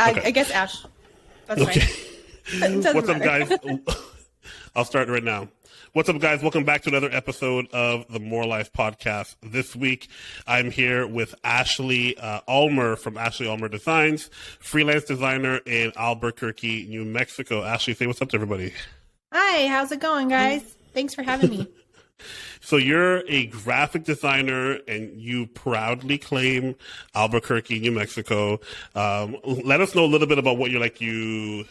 I guess Ash. That's Okay. fine. It doesn't What's up, matter. guys? I'll start right now. What's up, guys? Welcome back to another episode of the More Life Podcast. This week, I'm here with Ashley Ulmer from Ashley Ulmer Designs, freelance designer in Albuquerque, New Mexico. Ashley, say what's up to everybody. Hi, how's it going, guys? Thanks for having me. So you're a graphic designer, and you proudly claim Albuquerque, New Mexico. Let us know a little bit about what you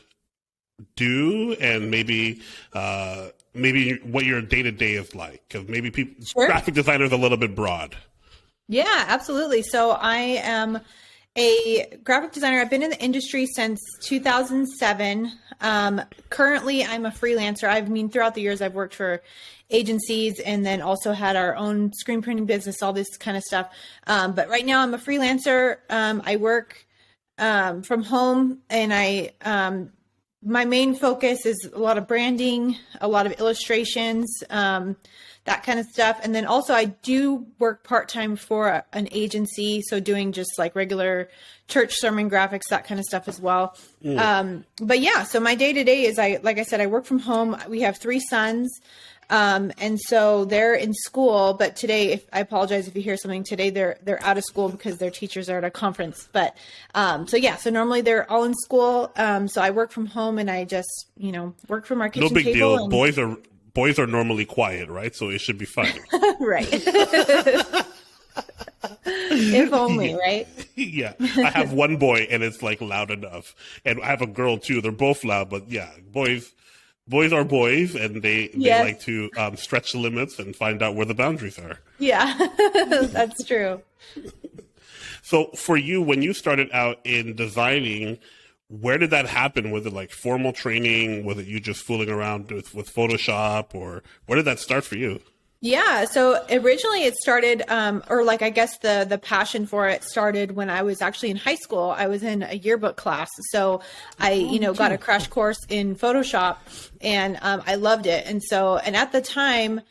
do, and maybe what your day-to-day is like, because maybe Sure. graphic designer is a little bit broad. Yeah, absolutely. So I am a graphic designer. I've been in the industry since 2007. Currently, I'm a freelancer. Throughout the years, I've worked for agencies and then also had our own screen printing business, all this kind of stuff. But right now, I'm a freelancer. I work from home, and my main focus is a lot of branding, a lot of illustrations, that kind of stuff. And then also I do work part-time for an agency. So doing just like regular church sermon graphics, that kind of stuff as well. But yeah, so my day-to-day is like I said, I work from home. We have 3 sons. And so they're in school, but today, I apologize if you hear something today, they're out of school because their teachers are at a conference. But, so normally they're all in school. So I work from home, and I just, work from our kitchen No big table. deal. Boys are normally quiet, right? So it should be fine. Right. If only, right? Yeah. I have one boy, and it's like loud enough. And I have a girl too. They're both loud, but yeah, boys are boys, and they like to stretch the limits and find out where the boundaries are. Yeah, that's true. So for you, when you started out in designing, where did that happen? Was it like formal training? Was it you just fooling around with Photoshop, or where did that start for you? Yeah. So originally it started, I guess the passion for it started when I was actually in high school. I was in a yearbook class. So I, got a crash course in Photoshop, and I loved it. And at the time,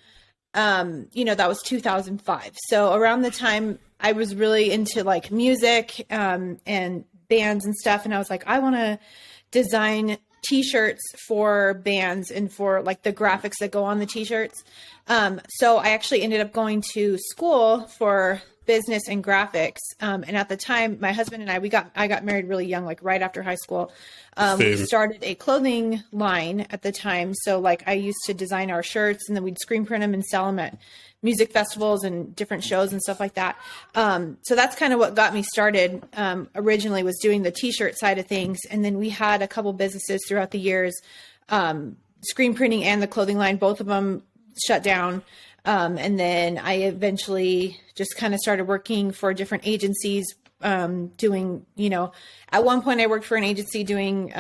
that was 2005. So around the time I was really into like music, and bands and stuff. And I was like, I want to design t-shirts for bands and for like the graphics that go on the t-shirts. So I actually ended up going to school for business and graphics. And at the time, my husband and I got married really young, like right after high school. We started a clothing line at the time. So like I used to design our shirts, and then we'd screen print them and sell them at music festivals and different shows and stuff like that. So that's kind of what got me started. Originally was doing the t-shirt side of things. And then we had a couple businesses throughout the years, screen printing and the clothing line, both of them shut down. And then I eventually just kind of started working for different agencies, doing, at one point I worked for an agency doing,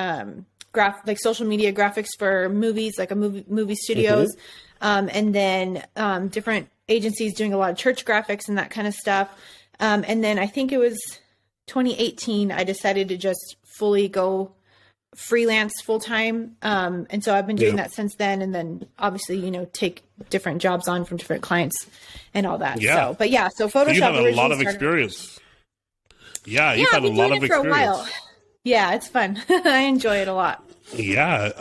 social media graphics for movies, like movie studios. And then, different agencies doing a lot of church graphics and that kind of stuff. And then I think it was 2018, I decided to just fully go freelance full time. And so I've been doing that since then. And then obviously, take different jobs on from different clients and all that. Yeah. So Photoshop. You have a lot of experience. Yeah. You've had a lot of experience. For a while. Yeah, it's fun. I enjoy it a lot. Yeah.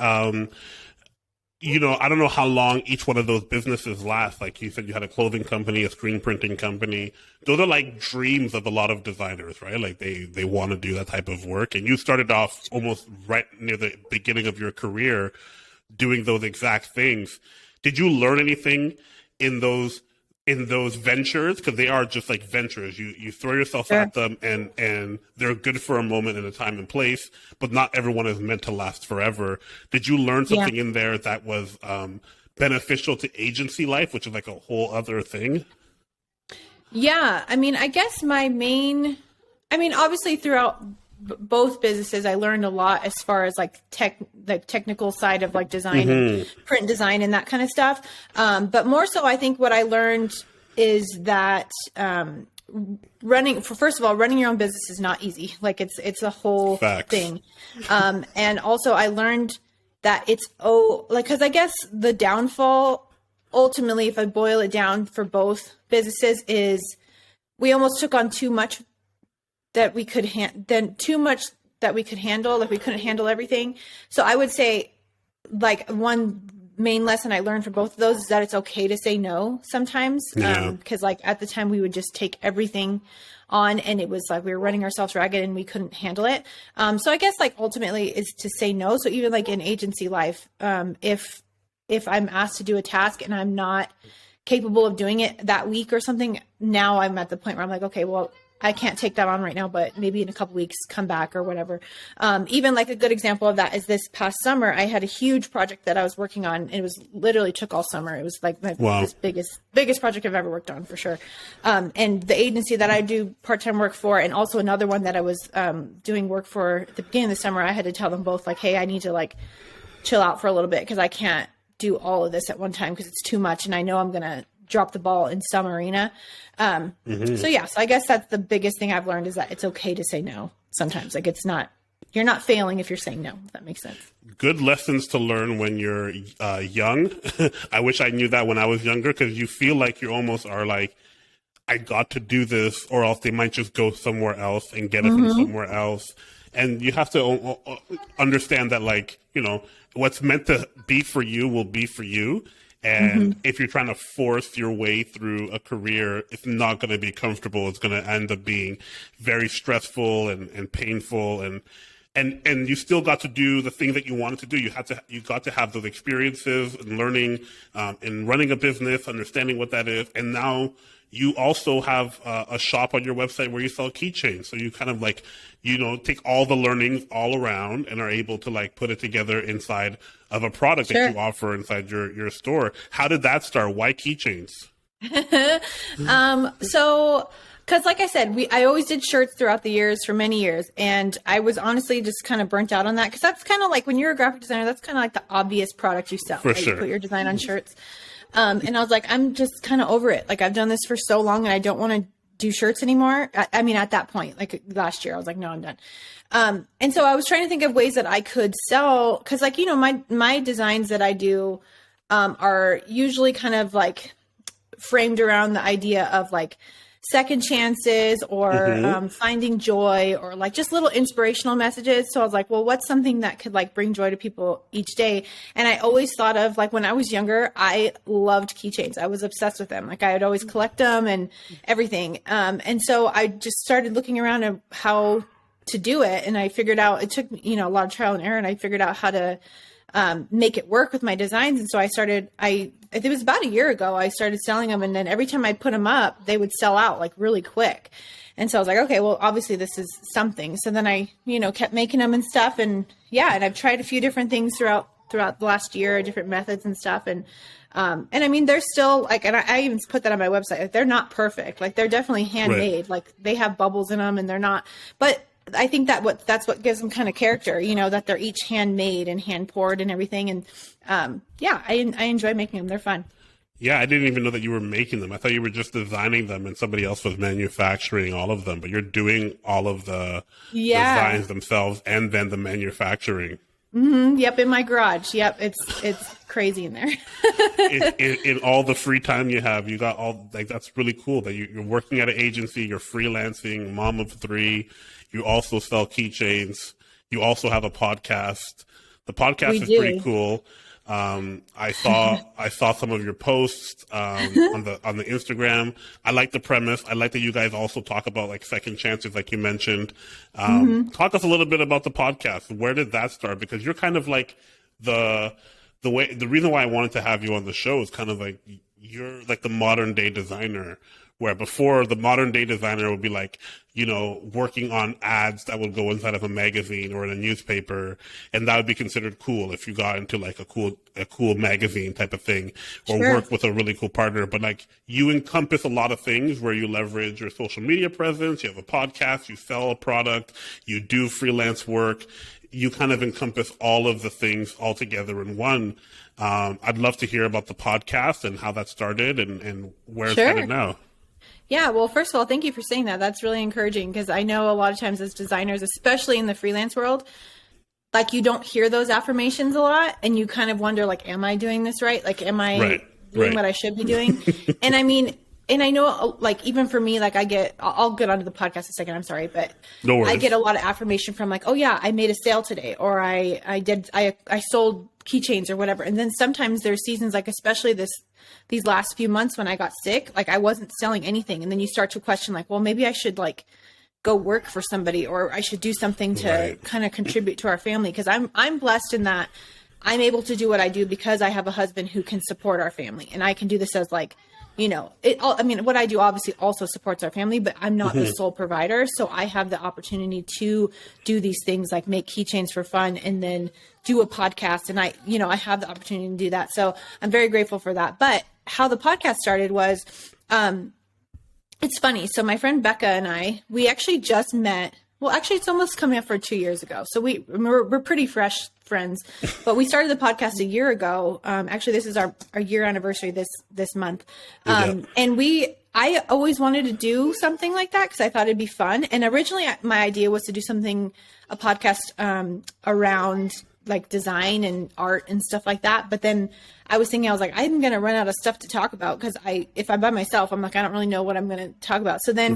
I don't know how long each one of those businesses last. Like you said, you had a clothing company, a screen printing company. Those are like dreams of a lot of designers, right? Like they want to do that type of work. And you started off almost right near the beginning of your career doing those exact things. Did you learn anything in those ventures? Because they are just like ventures. You throw yourself at them, and they're good for a moment in a time and place, but not everyone is meant to last forever. Did you learn something in there that was beneficial to agency life, which is like a whole other thing? Yeah. I guess obviously throughout both businesses, I learned a lot as far as like the technical side of like design and print design and that kind of stuff. But more so, I think what I learned is that running your own business is not easy. Like it's a whole thing. And also I learned that because I guess the downfall ultimately, if I boil it down for both businesses, is we almost took on too much that we could too much we could handle. Like we couldn't handle everything. So I would say like one main lesson I learned from both of those is that it's okay to say no sometimes. Because like at the time we would just take everything on, and it was like we were running ourselves ragged and we couldn't handle it. So I guess like ultimately is to say no. So even like in agency life, if I'm asked to do a task and I'm not capable of doing it that week or something, now I'm at the point where I'm like, okay, well, I can't take that on right now, but maybe in a couple weeks come back or whatever. Even like a good example of that is this past summer, I had a huge project that I was working on. It was literally took all summer. It was like my biggest project I've ever worked on for sure. And the agency that I do part-time work for, and also another one that I was doing work for at the beginning of the summer, I had to tell them both like, hey, I need to like chill out for a little bit because I can't do all of this at one time because it's too much. And I know I'm going to drop the ball in some arena. So I guess that's the biggest thing I've learned is that it's okay to say no sometimes. Like you're not failing if you're saying no, if that makes sense. Good lessons to learn when you're young. I wish I knew that when I was younger, because you feel like you almost are like, I got to do this, or else they might just go somewhere else and get it from somewhere else. And you have to understand that, like, you know, what's meant to be for you will be for you. And if you're trying to force your way through a career, it's not going to be comfortable. It's going to end up being very stressful and painful. And you still got to do the thing that you wanted to do. You got to have those experiences and learning and running a business, understanding what that is. And now you also have a shop on your website where you sell keychains. So you kind of like, you know, take all the learnings all around and are able to like put it together inside of a product that you offer inside your store. How did that start? Why keychains? So, cause like I said, I always did shirts throughout the years for many years. And I was honestly just kind of burnt out on that. Cause that's kind of like when you're a graphic designer, that's kind of like the obvious product you sell. For right? sure. You put your design on shirts. And I was like, I'm just kind of over it. Like I've done this for so long and I don't want to do shirts anymore. I mean, at that point, like last year, I was like, no, I'm done. And so I was trying to think of ways that I could sell. Cause like, you know, my designs that I do, are usually kind of like framed around the idea of like second chances or, finding joy or like just little inspirational messages. So I was like, well, what's something that could like bring joy to people each day? And I always thought of like when I was younger, I loved keychains. I was obsessed with them. Like I would always collect them and everything. And so I just started looking around at how to do it. And I figured out, it took me, you know, a lot of trial and error, and I figured out how to make it work with my designs. And so it was about a year ago, I started selling them. And then every time I put them up, they would sell out like really quick. And so I was like, okay, well, obviously this is something. So then I, you know, kept making them and stuff. And and I've tried a few different things throughout the last year, different methods and stuff. And I mean, they're still like, and I even put that on my website. Like, they're not perfect. Like they're definitely handmade. Right. Like they have bubbles in them and they're not, but I think that's what gives them kind of character, you know, that they're each handmade and hand poured and everything. And I enjoy making them. They're fun. Yeah, I didn't even know that you were making them. I thought you were just designing them and somebody else was manufacturing all of them, but you're doing all of the designs themselves and then the manufacturing. Yep, in my garage. Yep, it's crazy in there. in all the free time you have, you got all, like, that's really cool that you're working at an agency, you're freelancing, mom of 3. You also sell keychains. You also have a podcast. The podcast is pretty cool. I saw some of your posts on the Instagram. I like the premise. I like that you guys also talk about like second chances, like you mentioned. Talk us a little bit about the podcast. Where did that start? Because you're kind of like the reason why I wanted to have you on the show is kind of like you're like the modern day designer. Where before the modern day designer would be like, you know, working on ads that would go inside of a magazine or in a newspaper, and that would be considered cool if you got into like a cool magazine type of thing, or work with a really cool partner. But like you encompass a lot of things where you leverage your social media presence, you have a podcast, you sell a product, you do freelance work, you kind of encompass all of the things all together in one. I'd love to hear about the podcast and how that started and where it's headed now. Yeah, well, first of all, thank you for saying that. That's really encouraging because I know a lot of times as designers, especially in the freelance world, like you don't hear those affirmations a lot and you kind of wonder, like, am I doing this right? Like, am I doing what I should be doing? And I mean, and I know, like, even for me, like, I'll get onto the podcast in a second. I'm sorry, but No worries. I get a lot of affirmation from like, oh yeah, I made a sale today, or I sold keychains or whatever. And then sometimes there's seasons, like, especially these last few months when I got sick, like I wasn't selling anything. And then you start to question like, well, maybe I should like go work for somebody, or I should do something to kind of contribute to our family. Cause I'm blessed in that I'm able to do what I do because I have a husband who can support our family, and I can do this as like, you know, I mean, what I do obviously also supports our family, but I'm not the sole provider. So I have the opportunity to do these things like make keychains for fun and then do a podcast. And I have the opportunity to do that. So I'm very grateful for that. But how the podcast started was, it's funny. So my friend Becca and we actually just met. Well, actually, it's almost coming up for 2 years ago. So we're pretty fresh friends, but we started the podcast a year ago. Actually, this is our year anniversary this month. And I always wanted to do something like that because I thought it'd be fun. And originally my idea was to do a podcast around like design and art and stuff like that. But then I was thinking, I was like, I'm going to run out of stuff to talk about because if I'm by myself, I'm like, I don't really know what I'm going to talk about. So then,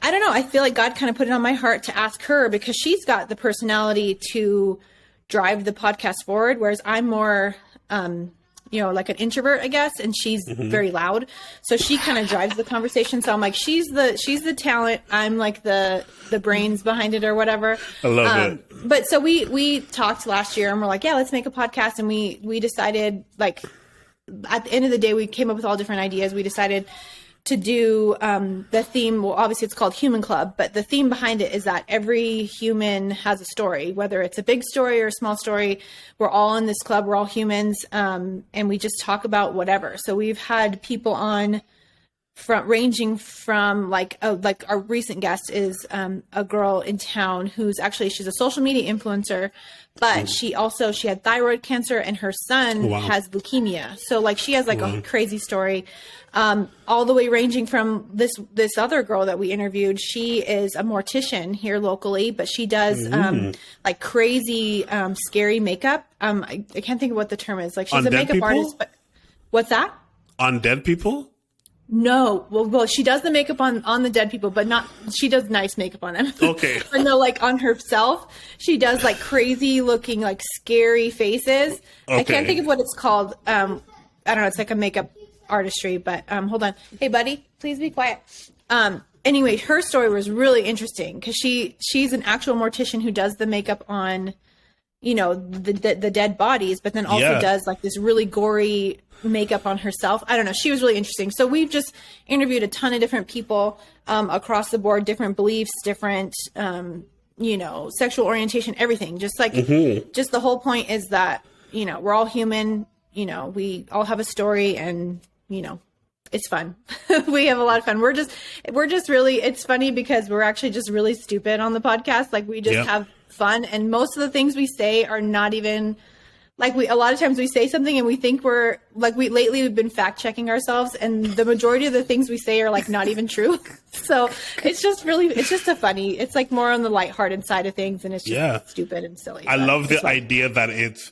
I don't know. I feel like God kind of put it on my heart to ask her because she's got the personality to drive the podcast forward. Whereas I'm more, like an introvert, I guess. And she's very loud. So she kind of drives the conversation. So I'm like, she's the talent. I'm like the brains behind it or whatever. I love it. But so we talked last year and we're like, yeah, let's make a podcast. And we decided, like, at the end of the day, we came up with all different ideas. We decided to do the theme. Well, obviously it's called Human Club, but the theme behind it is that every human has a story, whether it's a big story or a small story. We're all in this club. We're all humans. And we just talk about whatever. So we've had people on ranging from like our recent guest is a girl in town who's she's a social media influencer, but she had thyroid cancer and her son has leukemia. So like she has like a crazy story. All the way ranging from this other girl that we interviewed. She is a mortician here locally, but she does like crazy scary makeup. I can't think of what the term is. Like she's a makeup artist, but what's that? On dead people? No. Well, she does the makeup on the dead people, but she does nice makeup on them. Okay. But no, like on herself, she does like crazy looking, like scary faces. Okay. I can't think of what it's called. I don't know. It's like a makeup artistry, but hold on. Hey buddy, please be quiet. Anyway, her story was really interesting because she's an actual mortician who does the makeup on, the dead bodies, but then also does like this really gory makeup on herself. I don't know. She was really interesting. So we've just interviewed a ton of different people across the board, different beliefs, different, sexual orientation, everything. Just like, just the whole point is that, we're all human, we all have a story and, it's fun. We have a lot of fun. We're just really, it's funny because we're actually just really stupid on the podcast. Like we just have fun. And most of the things we say are not even like a lot of times we say something and we think lately we've been fact checking ourselves and the majority of the things we say are like not even true. So it's just it's like more on the lighthearted side of things and it's just stupid and silly. I love the idea that it's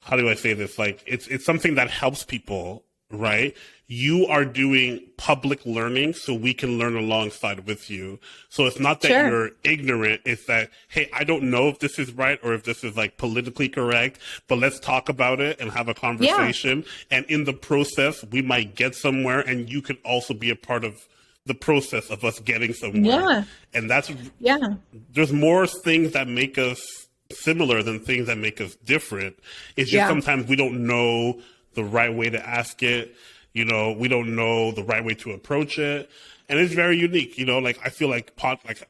how do I say this? Like it's something that helps people, right? You are doing public learning so we can learn alongside with you. So it's not that you're ignorant. It's that, hey, I don't know if this is right or if this is like politically correct, but let's talk about it and have a conversation. And in the process, we might get somewhere and you can also be a part of the process of us getting somewhere. And there's more things that make us similar than things that make us different. It's just sometimes we don't know the right way to ask it. We don't know the right way to approach it. And it's very unique. Like I feel like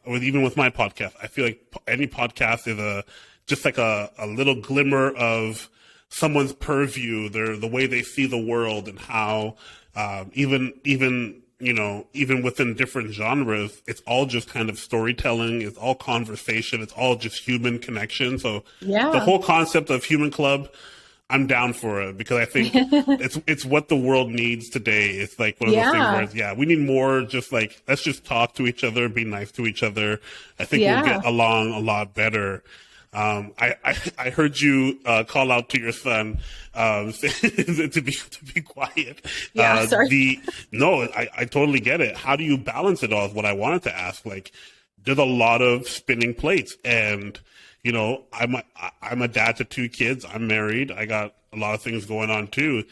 even with my podcast, I feel like any podcast is just like a little glimmer of someone's purview, the way they see the world and how even within different genres, it's all just kind of storytelling. It's all conversation. It's all just human connection. So the whole concept of Human Club, I'm down for it because I think it's what the world needs today. It's like one of those things where we need more just like, let's just talk to each other, be nice to each other. I think we'll get along a lot better. I heard you call out to your son to be quiet. Yeah, sorry. I totally get it. How do you balance it all? Is what I wanted to ask. Like, there's a lot of spinning plates, and I'm a dad to two kids. I'm married. I got a lot of things going on too.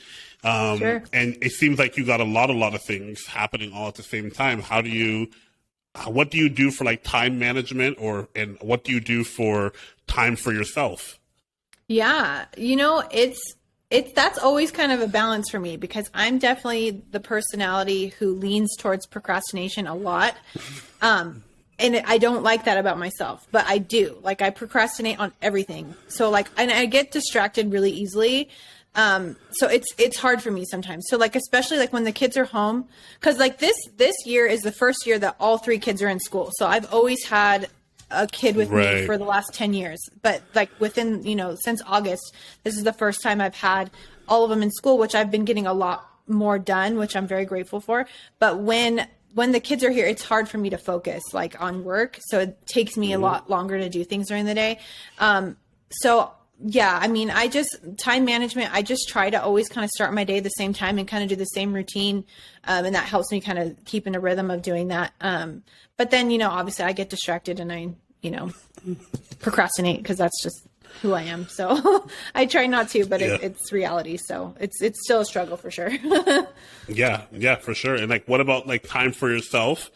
Sure. And it seems like you got a lot of things happening all at the same time. What do you do for like time management, and what do you do for time for yourself? Yeah, that's always kind of a balance for me because I'm definitely the personality who leans towards procrastination a lot. And I don't like that about myself, but I do. Like, I procrastinate on everything. So like, and I get distracted really easily. So it's hard for me sometimes. So like, especially like when the kids are home, cause like this year is the first year that all three kids are in school. So I've always had a kid with me for the last 10 years, but like within, since August, this is the first time I've had all of them in school, which I've been getting a lot more done, which I'm very grateful for. But when the kids are here, it's hard for me to focus like on work. So it takes me a lot longer to do things during the day. So yeah, I mean, time management, I just try to always kind of start my day at the same time and kind of do the same routine. And that helps me kind of keep in a rhythm of doing that. But then, obviously I get distracted and I, procrastinate because that's just who I am. So I try not to, but it's reality. So it's still a struggle for sure. Yeah, for sure. And like, what about like time for yourself?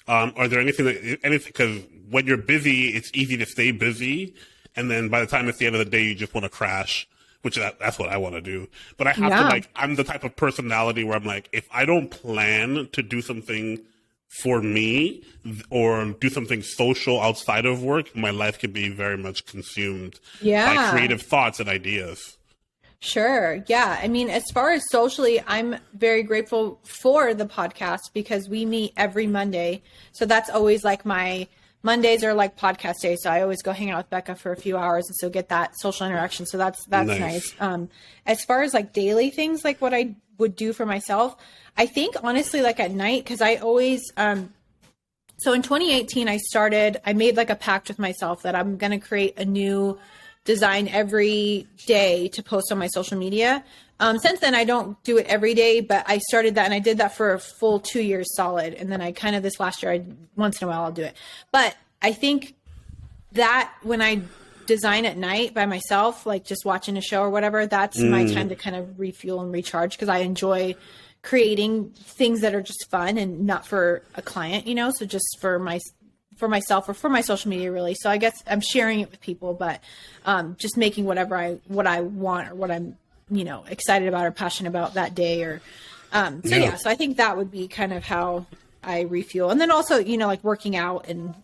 Are there anything because when you're busy, it's easy to stay busy. And then by the time it's the end of the day, you just want to crash, which that's what I want to do. But I have to I'm the type of personality where I'm like, if I don't plan to do something for me or do something social outside of work, my life can be very much consumed by creative thoughts and ideas. Sure. Yeah. I mean, as far as socially, I'm very grateful for the podcast because we meet every Monday. So that's always like my Mondays are like podcast days. So I always go hang out with Becca for a few hours and so get that social interaction. So that's nice. As far as like daily things, like what I would do for myself, I think honestly, like at night, cause I always, so in 2018, I made like a pact with myself that I'm going to create a new design every day to post on my social media. Since then, I don't do it every day, but I started that and I did that for a full 2 years solid. And then I kind of this last year, once in a while I'll do it. But I think that when I design at night by myself, like just watching a show or whatever, that's my time to kind of refuel and recharge because I enjoy creating things that are just fun and not for a client, so just for myself or for my social media really. So I guess I'm sharing it with people, but just making what I want or what I'm excited about or passionate about that day or so I think that would be kind of how I refuel. And then also like working out and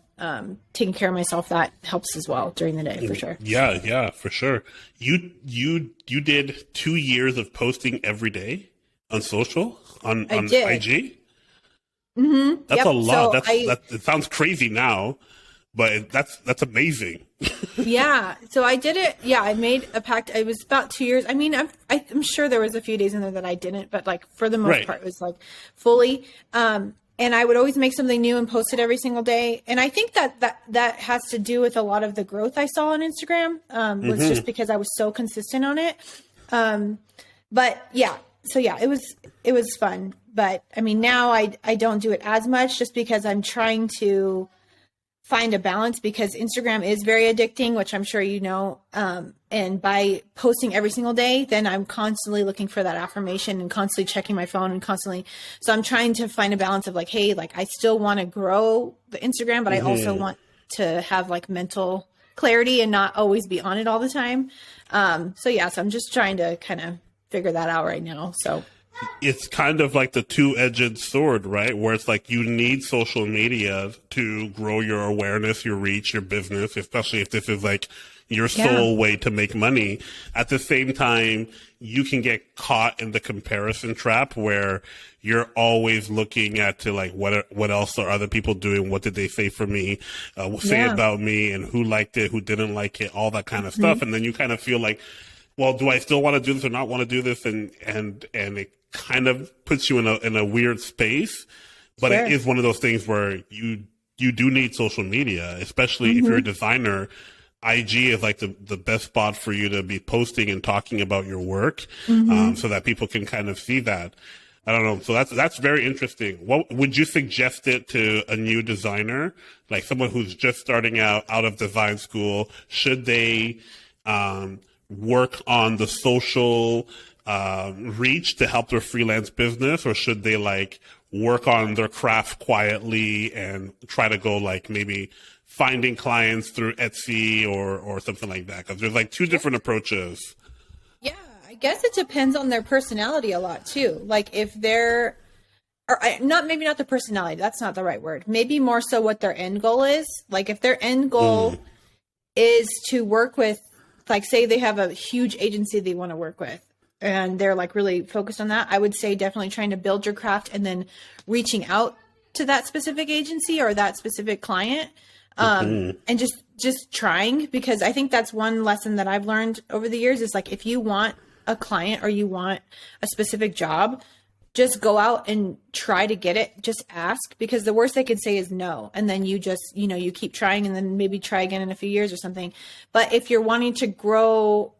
taking care of myself, that helps as well during the day for sure. Yeah, for sure. You did 2 years of posting every day on social on IG. Mm-hmm. That's a lot. So it sounds crazy now, but that's amazing. Yeah. So I did it. Yeah. I made a pact. It was about 2 years. I mean, I'm sure there was a few days in there that I didn't, but like for the most part, it was like fully, and I would always make something new and post it every single day. And I think that has to do with a lot of the growth I saw on Instagram, was just because I was so consistent on it. But yeah, so yeah, it was fun, but I mean, now I don't do it as much just because I'm trying to find a balance because Instagram is very addicting, which I'm sure and by posting every single day, then I'm constantly looking for that affirmation and constantly checking my phone and constantly. So I'm trying to find a balance of like, hey, like I still want to grow the Instagram, but I also want to have like mental clarity and not always be on it all the time. So I'm just trying to kind of figure that out right now. So it's kind of like the two-edged sword, right? Where it's like you need social media to grow your awareness, your reach, your business, especially if this is like your sole way to make money. At the same time, you can get caught in the comparison trap where you're always looking at to like what else are other people doing? What did they say for me? Say about me, and who liked it, who didn't like it, all that kind of stuff. And then you kind of feel like, well, do I still want to do this or not want to do this? And it kind of puts you in a weird space, but it is one of those things where you do need social media, especially if you're a designer. IG is like the best spot for you to be posting and talking about your work, so that people can kind of see that. I don't know. So that's very interesting. What would you suggest it to a new designer, like someone who's just starting out of design school? Should they work on the social reach to help their freelance business, or should they like work on their craft quietly and try to go like maybe finding clients through Etsy or something like that? Because there's like two different approaches. Yeah, I guess it depends on their personality a lot too. Like if they're, maybe not the personality, that's not the right word. Maybe more so what their end goal is. Like if their end goal is to work with, like say they have a huge agency they want to work with and they're like really focused on that, I would say definitely trying to build your craft and then reaching out to that specific agency or that specific client. And just trying, because I think that's one lesson that I've learned over the years is like, if you want a client or you want a specific job, just go out and try to get it. Just ask, because the worst they could say is no. And then you just, you keep trying and then maybe try again in a few years or something. But if you're wanting to grow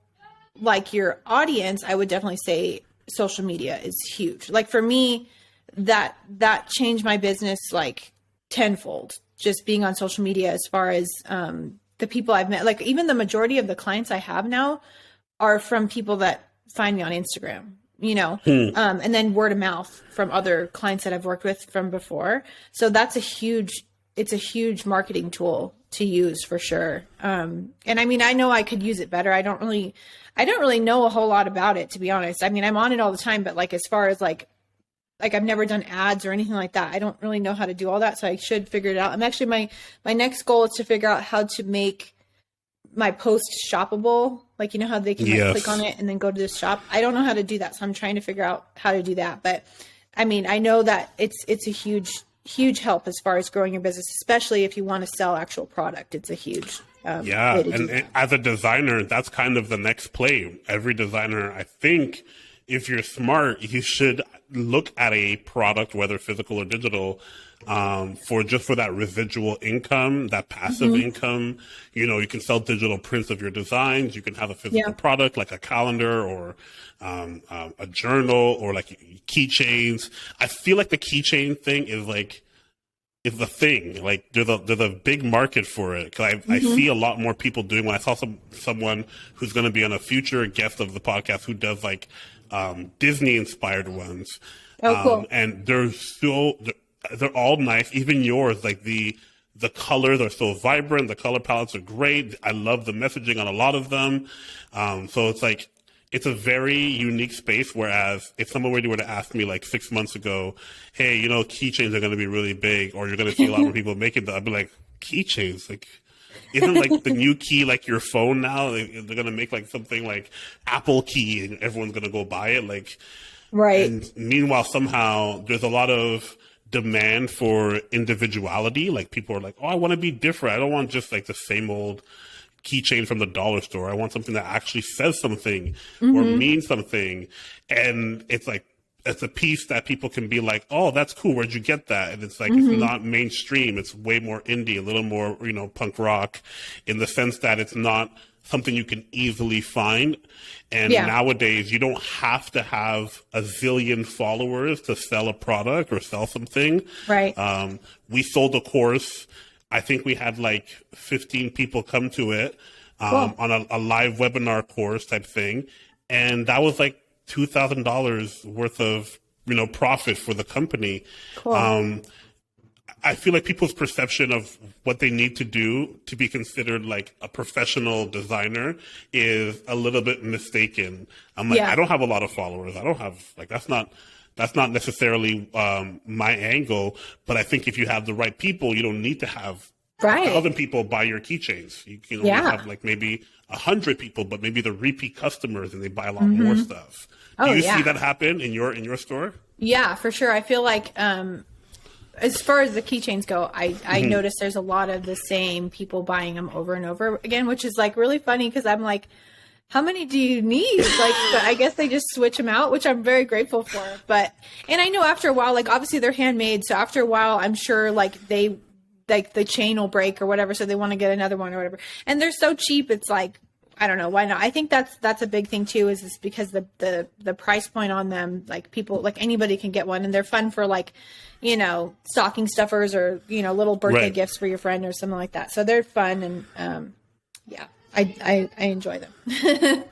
like your audience, I would definitely say social media is huge. Like for me, that changed my business like tenfold. Just being on social media, as far as the people I've met, like even the majority of the clients I have now are from people that find me on Instagram, and then word of mouth from other clients that I've worked with from before. So that's it's a huge marketing tool to use for sure. And I mean, I know I could use it better. I don't really know a whole lot about it, to be honest. I mean, I'm on it all the time, but like, as far as like I've never done ads or anything like that. I don't really know how to do all that. So I should figure it out. I'm actually, my next goal is to figure out how to make my post shoppable. Like, how they can like click on it and then go to the shop. I don't know how to do that. So I'm trying to figure out how to do that. But I mean, I know that it's a huge help as far as growing your business, especially if you want to sell actual product. It's a huge way to do that. As a designer, that's kind of the next play. Every designer, I think, if you're smart, you should look at a product, whether physical or digital, for that residual income, that passive income. You can sell digital prints of your designs. You can have a physical product like a calendar or a journal or like keychains. I feel like the keychain thing is the thing. Like there's a big market for it. Cause I see a lot more people doing when I saw someone who's going to be on a future guest of the podcast who does like Disney inspired ones. Oh, cool. And they're all nice. Even yours, like the colors are so vibrant. The color palettes are great. I love the messaging on a lot of them. So it's like, it's a very unique space. Whereas if someone were to ask me like 6 months ago, hey, keychains are going to be really big, or you're going to see a lot more people making them, I'd be like, keychains? Like, isn't like the new key like your phone now? They're going to make like something like Apple Key and everyone's going to go buy it. Like, right. And meanwhile, somehow there's a lot of demand for individuality. Like people are like, oh, I want to be different. I don't want just like the same old keychain from the dollar store. I want something that actually says something or means something. And it's like, it's a piece that people can be like, oh, that's cool. Where'd you get that? And it's like, it's not mainstream. It's way more indie, a little more, punk rock, in the sense that it's not something you can easily find. And nowadays you don't have to have a zillion followers to sell a product or sell something. Right. We sold a course. I think we had like 15 people come to it on a live webinar course type thing. And that was like $2,000 worth of, profit for the company. Cool. I feel like people's perception of what they need to do to be considered like a professional designer is a little bit mistaken. I'm like, I don't have a lot of followers. I don't have like, that's not necessarily my angle, but I think if you have the right people, you don't need to have 1,000 people buy your keychains. You can only have like maybe 100 people, but maybe the repeat customers and they buy a lot more stuff. Do you see that happen in your store? Yeah, for sure. I feel like as far as the keychains go, I notice there's a lot of the same people buying them over and over again, which is like really funny because I'm like, how many do you need? Like, but I guess they just switch them out, which I'm very grateful for. And I know after a while, like obviously they're handmade. So after a while, I'm sure like they like the chain will break or whatever, so they want to get another one or whatever. And they're so cheap, it's like, I don't know, why not? I think that's a big thing too, is because the price point on them, like people, like anybody can get one, and they're fun for like, you know, stocking stuffers or, you know, little birthday gifts for your friend or something like that. So they're fun, and yeah, I enjoy them.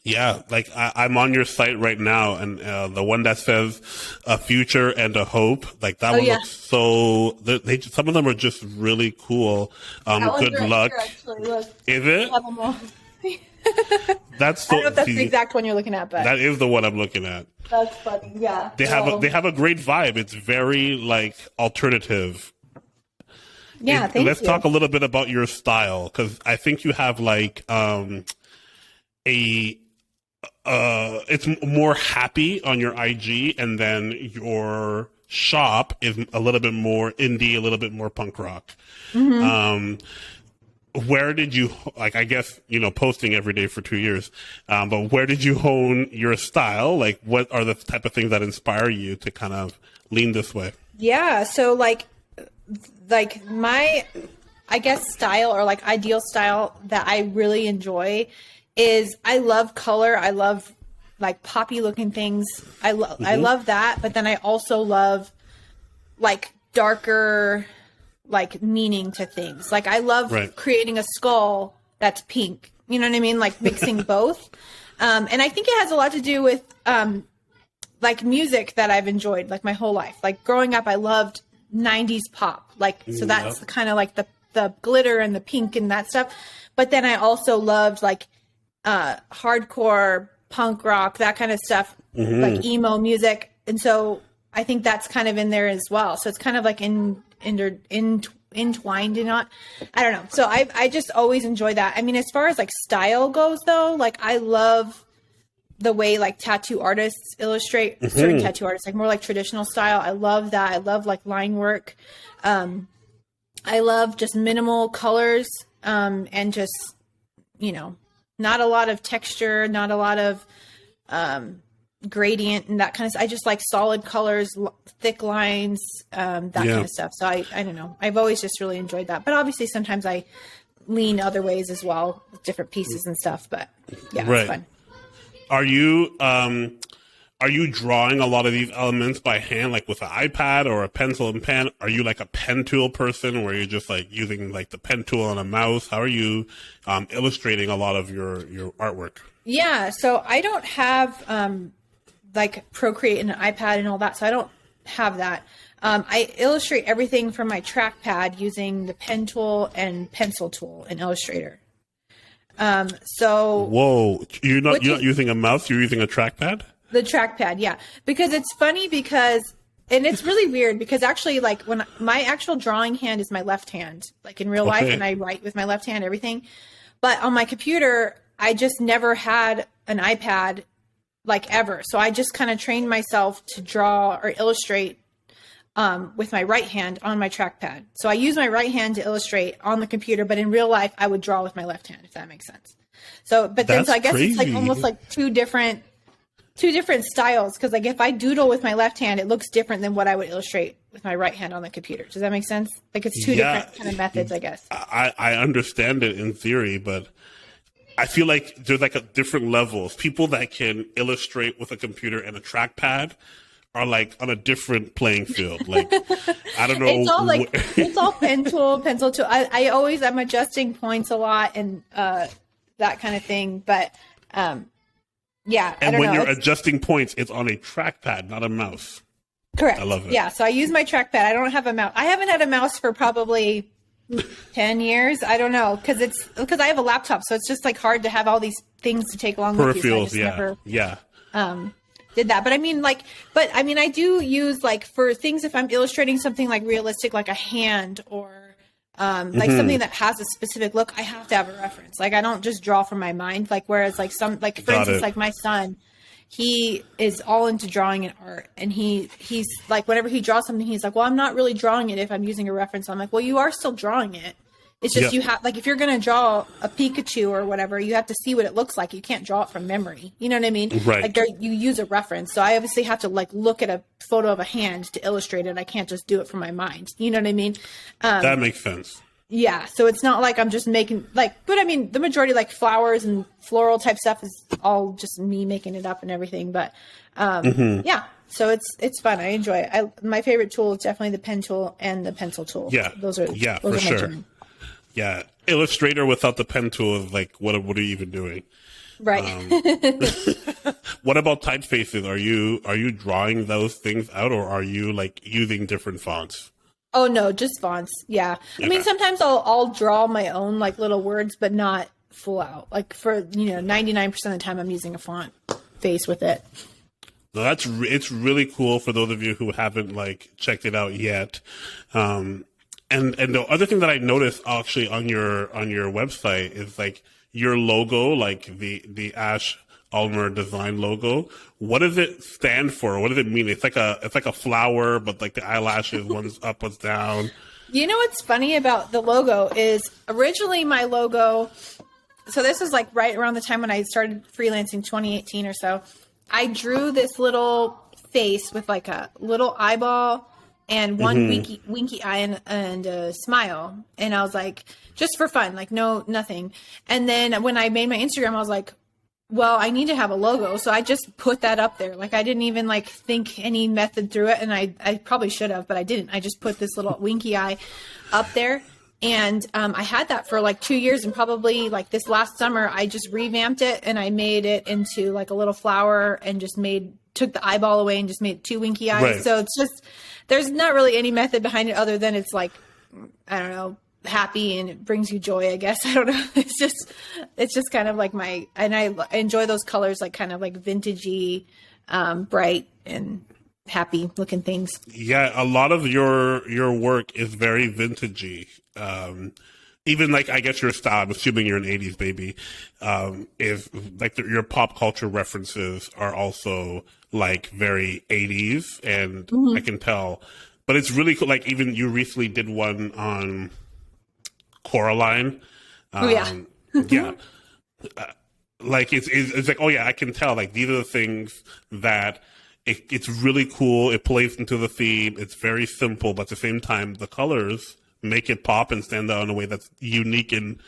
Yeah, like I'm on your site right now, and the one that says a future and a hope, like that one looks so. They some of them are just really cool. Good luck. Is it? That's so. I don't know if that's the exact one you're looking at, but that is the one I'm looking at. That's funny. Yeah, they have a great vibe. It's very like alternative. Yeah, let's talk a little bit about your style, because I think you have like it's more happy on your IG, and then your shop is a little bit more indie, a little bit more punk rock. Where did you, like, I guess, you know, posting every day for 2 years, but where did you hone your style? Like, what are the type of things that inspire you to kind of lean this way? Yeah, so like my, I guess, style, or like ideal style that I really enjoy is, I love color. I love like poppy looking things. I love that. But then I also love like darker, like meaning to things. Like I love creating a skull that's pink. You know what I mean? Like mixing both. And I think it has a lot to do with like music that I've enjoyed like my whole life. Like growing up, I loved 90s pop. Like, so that's kind of like the glitter and the pink and that stuff. But then I also loved like hardcore punk rock, that kind of stuff, like emo music. And so I think that's kind of in there as well. So it's kind of like entwined, you know, I don't know. So I just always enjoy that. I mean, as far as like style goes though, like I love the way like tattoo artists illustrate, certain tattoo artists, like more like traditional style. I love that. I love like line work. I love just minimal colors, and just, you know, not a lot of texture, not a lot of gradient and that kind of stuff. I just like solid colors, thick lines, that kind of stuff. So I don't know. I've always just really enjoyed that. But obviously sometimes I lean other ways as well with different pieces and stuff. But yeah, it's fun. Are you drawing a lot of these elements by hand, like with an iPad or a pencil and pen? Are you like a pen tool person where you're just like using like the pen tool on a mouse? How are you illustrating a lot of your artwork? Yeah, so I don't have like Procreate and an iPad and all that, so I don't have that. I illustrate everything from my trackpad using the pen tool and pencil tool in Illustrator. Whoa, you're not using a mouse, you're using a trackpad? The trackpad, yeah. Because it's funny and it's really weird because actually like when my actual drawing hand is my left hand, like in real life, and I write with my left hand, everything. But on my computer, I just never had an iPad like ever. So I just kind of trained myself to draw or illustrate with my right hand on my trackpad. So I use my right hand to illustrate on the computer, but in real life, I would draw with my left hand, if that makes sense. So, but then, so I guess crazy. It's like almost like two different styles. Cause like if I doodle with my left hand, it looks different than what I would illustrate with my right hand on the computer. Does that make sense? Like it's two different kind of methods, I guess. I understand it in theory, but I feel like there's like a different levels. People that can illustrate with a computer and a trackpad are like on a different playing field. Like, I don't know. It's all like, it's all pencil tool. I'm adjusting points a lot and that kind of thing. But yeah. And when you're adjusting points, it's on a trackpad, not a mouse. Correct. I love it. Yeah. So I use my trackpad. I don't have a mouse. I haven't had a mouse for probably 10 years. I don't know. Because I have a laptop. So it's just like hard to have all these things to take along with you. So did that. But I mean, I do use like for things, if I'm illustrating something like realistic, like a hand or like something that has a specific look, I have to have a reference. Like I don't just draw from my mind. Like, whereas like for instance, like my son, he is all into drawing and art. And he's like, whenever he draws something, he's like, well, I'm not really drawing it if I'm using a reference. I'm like, well, you are still drawing it. It's just, Yep. you have, like, if you're going to draw a Pikachu or whatever, you have to see what it looks like. You can't draw it from memory. You know what I mean? Right. Like, you use a reference. So I obviously have to, like, look at a photo of a hand to illustrate it. I can't just do it from my mind. You know what I mean? That makes sense. Yeah. So it's not like I'm just making, like, but I mean, the majority, like, flowers and floral type stuff is all just me making it up and everything. But yeah. So it's fun. I enjoy it. My favorite tool is definitely the pen tool and the pencil tool. Yeah. Those are for my sure. jam. Yeah. Illustrator without the pen tool is like, what are you even doing? Right. What about typefaces? Are you drawing those things out, or are you like using different fonts? Oh no, just fonts. Yeah. I mean, sometimes I'll draw my own like little words, but not full out. Like for 99% of the time I'm using a font face with it. No, it's really cool for those of you who haven't like checked it out yet. And the other thing that I noticed actually on your website is like your logo, like the Ash Ulmer design logo. What does it stand for? What does it mean? It's like a flower, but like the eyelashes, one's up, one's down. You know what's funny about the logo is originally my logo. So this was like right around the time when I started freelancing, 2018 or so. I drew this little face with like a little eyeball and one winky eye and a smile. And I was like, just for fun, like nothing. And then when I made my Instagram, I was like, well, I need to have a logo. So I just put that up there. Like I didn't even like think any method through it. And I probably should have, but I didn't. I just put this little winky eye up there. And I had that for like 2 years, and probably like this last summer, I just revamped it and I made it into like a little flower and just took the eyeball away and just made 2 winky eyes. Right. So it's just, there's not really any method behind it other than it's like, I don't know, happy and it brings you joy, I guess. I don't know. It's just kind of like and I enjoy those colors, like kind of like vintagey, bright and happy looking things. Yeah, a lot of your work is very vintagey. Even like, I guess your style, I'm assuming you're an 80s baby, is like your pop culture references are also like very 80s, and I can tell. But it's really cool. Like even you recently did one on Coraline. Yeah. Like it's like, oh yeah, I can tell. Like these are the things that it's really cool. It plays into the theme. It's very simple, but at the same time, the colors make it pop and stand out in a way that's unique and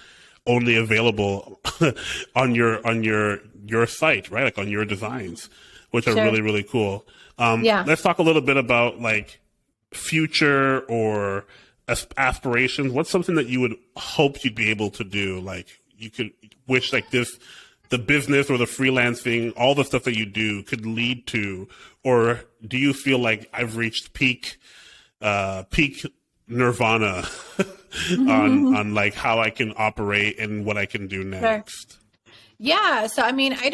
only available on your site, right? Like on your designs, which are really, really cool. Let's talk a little bit about like future or aspirations. What's something that you would hope you'd be able to do? Like you could wish like the business or the freelancing, all the stuff that you do could lead to, or do you feel like I've reached peak nirvana on like how I can operate and what I can do next? Sure. Yeah. So, I mean, I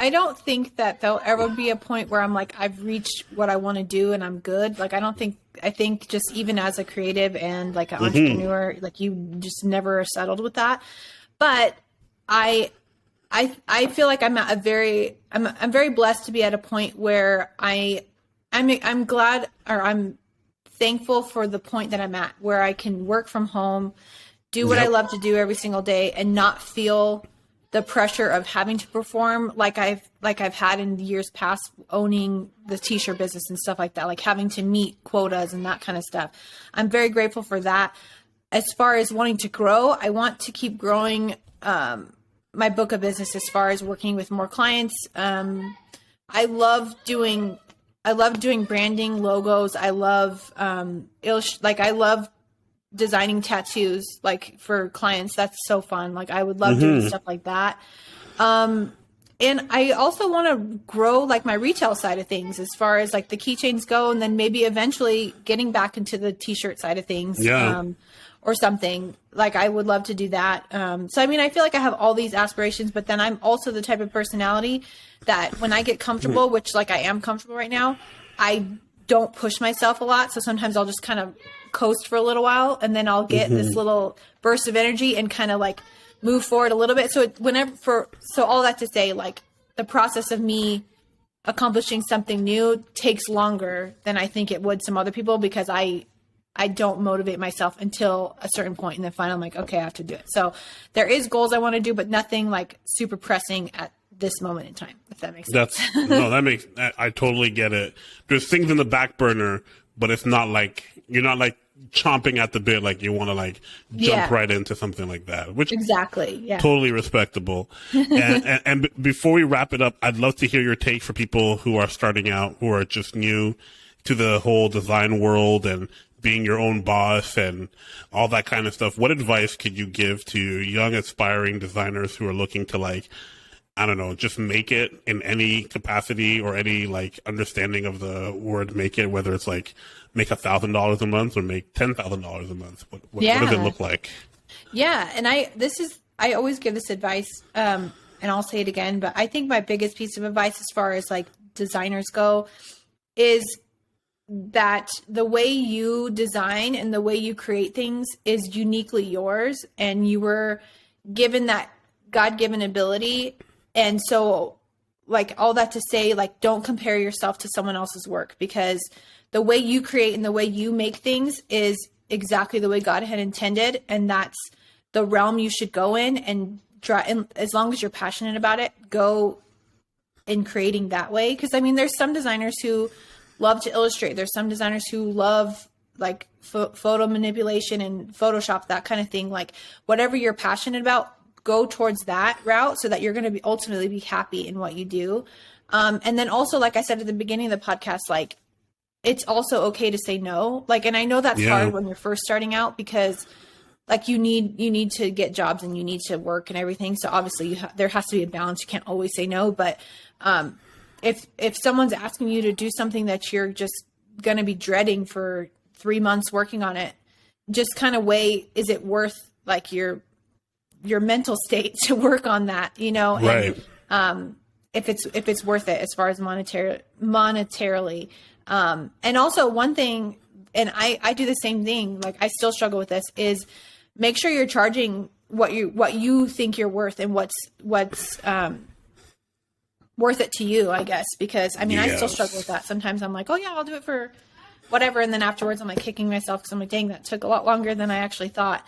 don't think that there'll ever be a point where I'm like, I've reached what I want to do and I'm good. Like, I think just even as a creative and like an entrepreneur, like you just never settled with that. But I feel like I'm very blessed to be at a point where I'm glad, or I'm thankful for the point that I'm at, where I can work from home, do what I love to do every single day, and not feel the pressure of having to perform like I've had in years past, owning the t-shirt business and stuff like that, like having to meet quotas and that kind of stuff. I'm very grateful for that. As far as wanting to grow, I want to keep growing my book of business as far as working with more clients. I love doing branding, logos. I love I love designing tattoos like for clients. That's so fun. Like I would love doing stuff like that. And I also want to grow like my retail side of things as far as like the keychains go, and then maybe eventually getting back into the t-shirt side of things. Or something. Like I would love to do that. So I mean, I feel like I have all these aspirations, but then I'm also the type of personality that when I get comfortable, which like I am comfortable right now, I don't push myself a lot. So sometimes I'll just kind of coast for a little while, and then I'll get this little burst of energy and kind of like move forward a little bit. So so all that to say, like the process of me accomplishing something new takes longer than I think it would some other people, because I I don't motivate myself until a certain point, and then finally I'm like, okay, I have to do it. So there is goals I want to do, but nothing like super pressing at this moment in time, if that makes sense. I totally get it. There's things in the back burner, but it's not like, you're not like chomping at the bit, like you want to like jump right into something like that, which exactly, yeah, totally respectable. And before we wrap it up, I'd love to hear your take for people who are starting out, who are just new to the whole design world and being your own boss and all that kind of stuff. What advice could you give to young aspiring designers who are looking to like, I don't know, just make it in any capacity or any like understanding of the word make it, whether it's like make $1,000 a month or make $10,000 a month? What does it look like? Yeah. And I always give this advice, and I'll say it again, but I think my biggest piece of advice as far as like designers go is that the way you design and the way you create things is uniquely yours, and you were given that God-given ability. And so like all that to say, like, don't compare yourself to someone else's work, because the way you create and the way you make things is exactly the way God had intended. And that's the realm you should go in and try. And as long as you're passionate about it, go in creating that way. Cause I mean, there's some designers who love to illustrate. There's some designers who love like photo manipulation and Photoshop, that kind of thing. Like whatever you're passionate about, go towards that route so that you're going to ultimately be happy in what you do. And then also, like I said at the beginning of the podcast, like it's also okay to say no. Like, and I know that's hard when you're first starting out, because like you need to get jobs and you need to work and everything. So obviously there has to be a balance. You can't always say no, but, if someone's asking you to do something that you're just going to be dreading for 3 months working on it, just kind of weigh, is it worth like your mental state to work on that, you know? Right. And, if it's worth it as far as monetarily. And also one thing, and I do the same thing, like I still struggle with this, is make sure you're charging what you think you're worth and what's worth it to you, I guess, because I mean, I still struggle with that. Sometimes I'm like, oh yeah, I'll do it for whatever. And then afterwards I'm like kicking myself because I'm like, dang, that took a lot longer than I actually thought.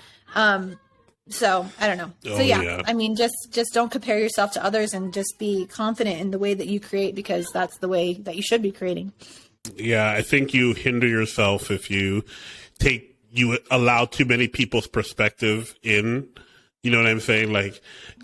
So I don't know. So yeah, I mean, just don't compare yourself to others, and just be confident in the way that you create, because that's the way that you should be creating. Yeah. I think you hinder yourself if you allow too many people's perspective in. You know what I'm saying? Like,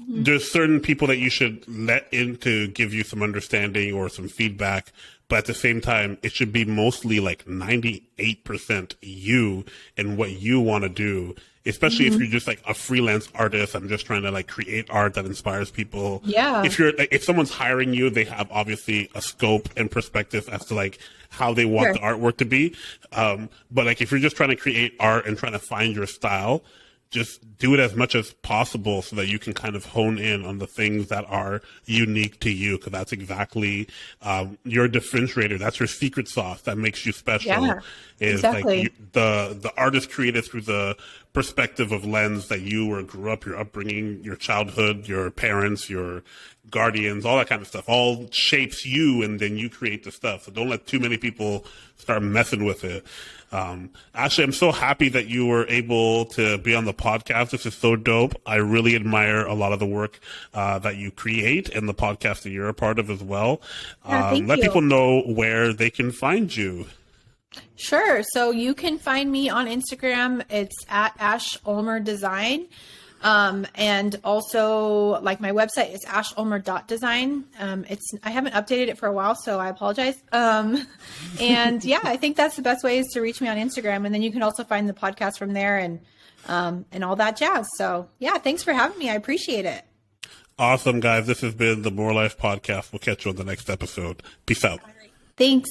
there's certain people that you should let in to give you some understanding or some feedback. But at the same time, it should be mostly like 98% you and what you want to do, especially if you're just like a freelance artist. I'm just trying to like create art that inspires people. Yeah. If someone's hiring you, they have obviously a scope and perspective as to like how they want the artwork to be. But like if you're just trying to create art and trying to find your style, just do it as much as possible so that you can kind of hone in on the things that are unique to you, because that's exactly your differentiator. That's your secret sauce that makes you special. Yeah, is exactly. Like the artist created through the perspective of lens that you grew up, your upbringing, your childhood, your parents, your guardians, all that kind of stuff, all shapes you, and then you create the stuff. So don't let too many people start messing with it. Ashley, I'm so happy that you were able to be on the podcast. This is so dope. I really admire a lot of the work that you create and the podcast that you're a part of as well. Let people know where they can find you. Sure. So you can find me on Instagram. It's at Ash Ulmer Design. And also like my website is ashulmer.design. I haven't updated it for a while, so I apologize. And yeah, I think that's the best way is to reach me on Instagram. And then you can also find the podcast from there and all that jazz. So yeah, thanks for having me. I appreciate it. Awesome, guys. This has been the More Life Podcast. We'll catch you on the next episode. Peace out. Thanks.